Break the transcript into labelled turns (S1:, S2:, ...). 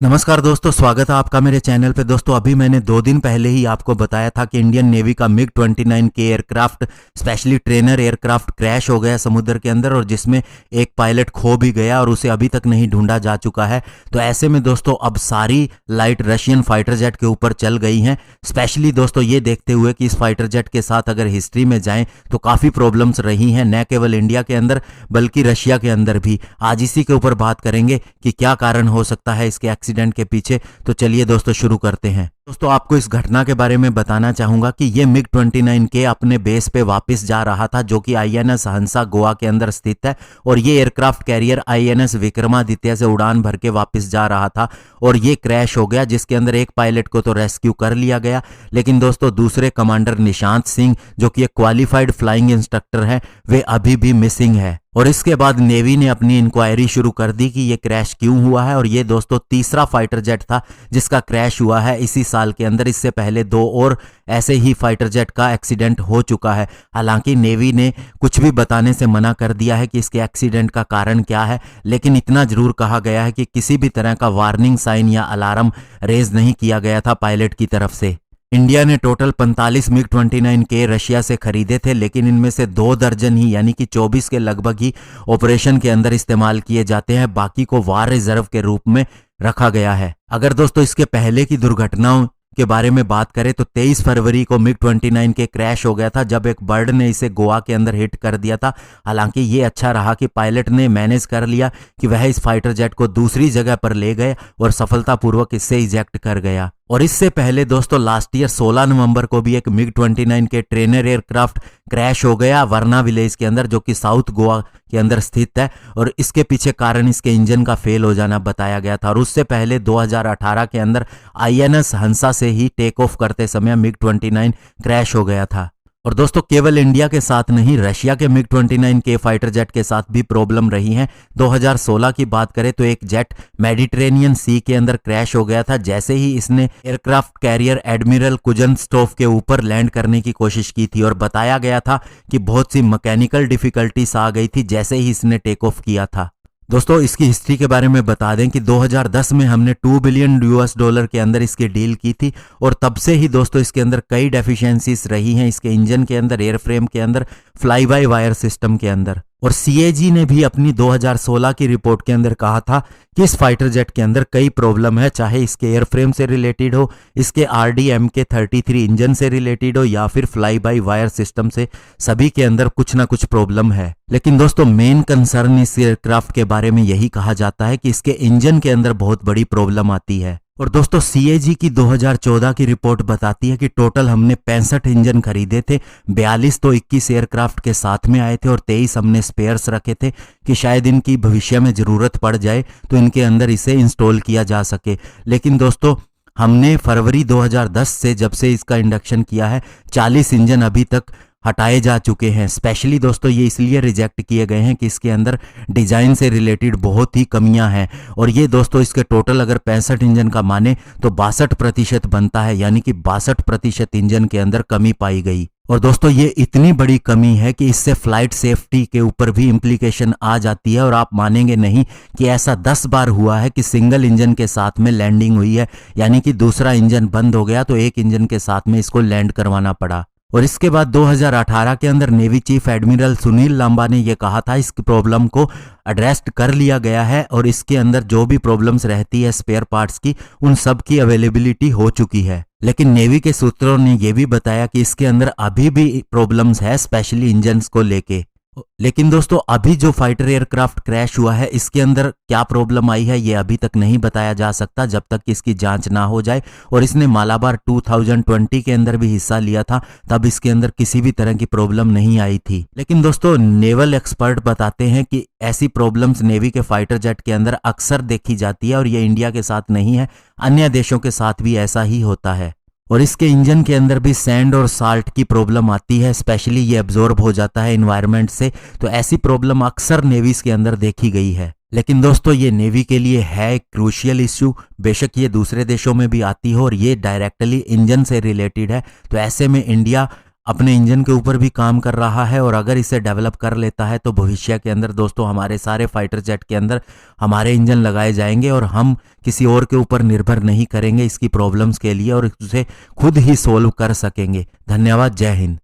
S1: नमस्कार दोस्तों, स्वागत है आपका मेरे चैनल पे। दोस्तों अभी मैंने 2 दिन पहले ही आपको बताया था कि इंडियन नेवी का MiG-29 के aircraft specially trainer aircraft crash हो गया समुद्र के अंदर, और जिसमें एक पायलट खो भी गया और उसे अभी तक नहीं ढूंढा जा चुका है। तो ऐसे में दोस्तों अब सारी लाइट रशियन फाइटर जेट के ऊपर चल गई हैं, स्पेशली दोस्तों ये देखते हुए कि इस फाइटर जेट के साथ अगर हिस्ट्री में जाएं तो काफ़ी प्रॉब्लम्स रही हैं, न केवल इंडिया के अंदर बल्कि रशिया के अंदर भी। आज इसी के ऊपर बात करेंगे कि क्या कारण हो सकता है इसके एक्सीडेंट के पीछे। तो चलिए दोस्तों शुरू करते हैं। दोस्तों आपको इस घटना के बारे में बताना चाहूंगा कि ये MiG-29 के अपने बेस पे वापस जा रहा था, जो कि INS हंसा गोवा के अंदर स्थित है, और ये एयरक्राफ्ट कैरियर INS विक्रमादित्य से उड़ान भर के वापस जा रहा था और ये क्रैश हो गया, जिसके अंदर एक पायलट को तो रेस्क्यू कर लिया गया, लेकिन दोस्तों दूसरे कमांडर निशांत सिंह, जो कि एक क्वालिफाइड फ्लाइंग इंस्ट्रक्टर हैं, वे अभी भी मिसिंग है। और इसके बाद नेवी ने अपनी इंक्वायरी शुरू कर दी कि ये क्रैश क्यों हुआ है, और ये दोस्तों तीसरा फाइटर जेट था जिसका क्रैश हुआ है इसी साल के अंदर। इससे पहले 2 और ऐसे ही फाइटर जेट का एक्सीडेंट हो चुका है। हालांकि नेवी ने कुछ भी बताने से मना कर दिया है कि इसके एक्सीडेंट का कारण क्या है, लेकिन इतना जरूर कहा गया है कि किसी भी तरह का वार्निंग साइन या अलार्म रेज नहीं किया गया था पायलट की तरफ से। इंडिया ने टोटल 45 MiG-29 के रशिया से खरीदे थे, लेकिन इनमें से 2 दर्जन ही यानी कि 24 के लगभग ही ऑपरेशन के अंदर इस्तेमाल किए जाते हैं, बाकी को वार रिजर्व के रूप में रखा गया है। अगर दोस्तों इसके पहले की दुर्घटनाओं के बारे में बात करें तो 23 फरवरी को MiG-29 के क्रैश हो गया था, जब एक बर्ड ने इसे गोवा के अंदर हिट कर दिया था। हालांकि ये अच्छा रहा कि पायलट ने मैनेज कर लिया कि वह इस फाइटर जेट को दूसरी जगह पर ले गए और सफलतापूर्वक इससे इजेक्ट कर गया। और इससे पहले दोस्तों लास्ट ईयर 16 नवंबर को भी एक MiG-29 के ट्रेनर एयरक्राफ्ट क्रैश हो गया वर्ना विलेज के अंदर, जो कि साउथ गोवा के अंदर स्थित है, और इसके पीछे कारण इसके इंजन का फेल हो जाना बताया गया था। और उससे पहले 2018 के अंदर INS हंसा से ही टेक ऑफ करते समय MiG-29 क्रैश हो गया था। और दोस्तों केवल इंडिया के साथ नहीं, रशिया के MiG-29 के फाइटर जेट के साथ भी प्रॉब्लम रही है। 2016 की बात करें तो एक जेट मेडिटेरेनियन सी के अंदर क्रैश हो गया था, जैसे ही इसने एयरक्राफ्ट कैरियर एडमिरल कुजनस्टोफ के ऊपर लैंड करने की कोशिश की थी, और बताया गया था कि बहुत सी मैकेनिकल डिफिकल्टीज आ गई थी जैसे ही इसने टेक ऑफ किया था। दोस्तों इसकी हिस्ट्री के बारे में बता दें कि 2010 में हमने $2 बिलियन के अंदर इसकी डील की थी, और तब से ही दोस्तों इसके अंदर कई डेफिशिएंसीज रही हैं, इसके इंजन के अंदर, एयरफ्रेम के अंदर, फ्लाई बाय वायर सिस्टम के अंदर। और CAG ने भी अपनी 2016 की रिपोर्ट के अंदर कहा था कि इस फाइटर जेट के अंदर कई प्रॉब्लम है, चाहे इसके एयरफ्रेम से रिलेटेड हो, इसके RDMK-33 इंजन से रिलेटेड हो, या फिर फ्लाई बाय वायर सिस्टम से, सभी के अंदर कुछ ना कुछ प्रॉब्लम है। लेकिन दोस्तों मेन कंसर्न इस एयरक्राफ्ट के बारे में यही कहा जाता है कि इसके इंजन के अंदर बहुत बड़ी प्रॉब्लम आती है। और दोस्तों CAG की 2014 की रिपोर्ट बताती है कि टोटल हमने 65 इंजन खरीदे थे, 42 तो 21 एयरक्राफ्ट के साथ में आए थे, और 23 हमने स्पेयर्स रखे थे कि शायद इनकी भविष्य में जरूरत पड़ जाए तो इनके अंदर इसे इंस्टॉल किया जा सके। लेकिन दोस्तों हमने फरवरी 2010 से, जब से इसका इंडक्शन किया है, 40 इंजन अभी तक हटाए जा चुके हैं। स्पेशली दोस्तों ये इसलिए रिजेक्ट किए गए हैं कि इसके अंदर डिजाइन से रिलेटेड बहुत ही कमियां हैं, और ये दोस्तों इसके टोटल अगर 65 इंजन का माने तो 62% बनता है, यानी कि 62% इंजन के अंदर कमी पाई गई। और दोस्तों ये इतनी बड़ी कमी है कि इससे फ्लाइट सेफ्टी के ऊपर भी इम्प्लीकेशन आ जाती है, और आप मानेंगे नहीं कि ऐसा 10 बार हुआ है कि सिंगल इंजन के साथ में लैंडिंग हुई है, यानी कि दूसरा इंजन बंद हो गया तो एक इंजन के साथ में इसको लैंड करवाना पड़ा। और इसके बाद 2018 के अंदर navy chief admiral Sunil Lamba ने यह कहा था इस प्रॉब्लम को एड्रेस कर लिया गया है, और इसके अंदर जो भी प्रॉब्लम्स रहती है स्पेयर पार्ट्स की, उन सब की अवेलेबिलिटी हो चुकी है। लेकिन नेवी के सूत्रों ने यह भी बताया कि इसके अंदर अभी भी प्रॉब्लम्स है, स्पेशली इंजन्स को लेके। लेकिन दोस्तों अभी जो फाइटर एयरक्राफ्ट क्रैश हुआ है इसके अंदर क्या प्रॉब्लम आई है ये अभी तक नहीं बताया जा सकता जब तक कि इसकी जांच ना हो जाए। और इसने मालाबार 2020 के अंदर भी हिस्सा लिया था, तब इसके अंदर किसी भी तरह की प्रॉब्लम नहीं आई थी। लेकिन दोस्तों नेवल एक्सपर्ट बताते हैं कि ऐसी प्रॉब्लम्स नेवी के फाइटर जेट के अंदर अक्सर देखी जाती है, और ये इंडिया के साथ नहीं है, अन्य देशों के साथ भी ऐसा ही होता है। और इसके इंजन के अंदर भी सैंड और साल्ट की प्रॉब्लम आती है, स्पेशली ये एब्जॉर्ब हो जाता है एनवायरनमेंट से, तो ऐसी प्रॉब्लम अक्सर नेवीज के अंदर देखी गई है। लेकिन दोस्तों ये नेवी के लिए है एक क्रूशियल इश्यू, बेशक ये दूसरे देशों में भी आती हो और ये डायरेक्टली इंजन से रिलेटेड है, तो ऐसे में इंडिया अपने इंजन के ऊपर भी काम कर रहा है, और अगर इसे डेवलप कर लेता है तो भविष्य के अंदर दोस्तों हमारे सारे फाइटर जेट के अंदर हमारे इंजन लगाए जाएंगे और हम किसी और के ऊपर निर्भर नहीं करेंगे इसकी प्रॉब्लम्स के लिए, और उसे खुद ही सोल्व कर सकेंगे। धन्यवाद। जय हिंद।